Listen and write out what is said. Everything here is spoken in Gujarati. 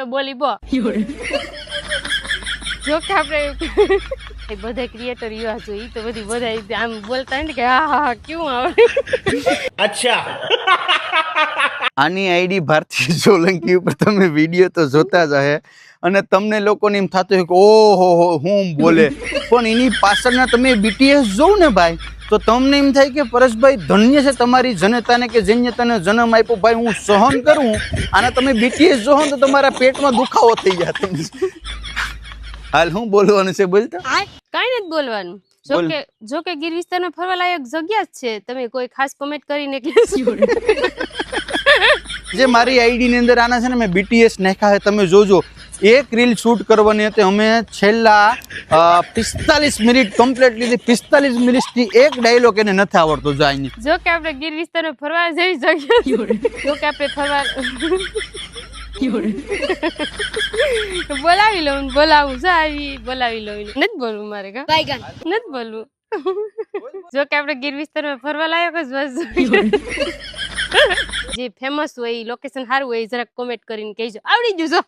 બોલી બો જો કે આપણે બધા ક્રિએટર યુવા છો ઈ તો બધી બધા આમ બોલતા ને કે હા હા ક્યું આવડે अच्छा આની આઈડી ભારતીય સોલંકી ઉપર તમે વિડીયો તો જોતા જ હશે અને તમને લોકોને એમ થતું હોય કે ઓહો હો હું બોલે પણ એની પાછળના તમે બીટીએસ જોવ ને ભાઈ તો તમને એમ થાય કે પરેશભાઈ ધન્ય છે તમારી જનતાને કે જન્યતાને જન્મ આપ્યો ભાઈ હું સહન કરું અને તમે બીટીએસ જોવો તો તમારા પેટમાં દુખાવો થઈ જાય તમને હાલ હું બોલવાનું છે બોલતા કાઈ નથી બોલવાનું જો કે ગીર વિસ્તારમાં ફરવા લાયક જગ્યા જ છે તમે કોઈ ખાસ કોમેન્ટ કરીને જે મારી આઈડી ની અંદર આના છે ને મેં બીટીએસ નાખ્યા છે તમે જોજો એક રીલ શૂટ કરવાની હતી અમે છેલ્લા 45 મિનિટ કમ્પ્લીટ લીધી 45 મિનિટથી એક ડાયલોગ એને નથી આવડતો જાય જો કે આપણે ગીર વિસ્તારમાં ફરવા જેવી જગ્યા જો કે આપણે ફરવા બોલાવી લઉં બોલાવું છે આવી બોલાવી લઉં નથી બોલવું મારે કા નથી બોલવું જો કે આપણે ગીર વિસ્તારમાં ફરવા લાયક જ બસ જે ફેમસ હોય લોકેશન સારું હોય જરાક કોમેન્ટ કરીને કહેજો આવડી જજો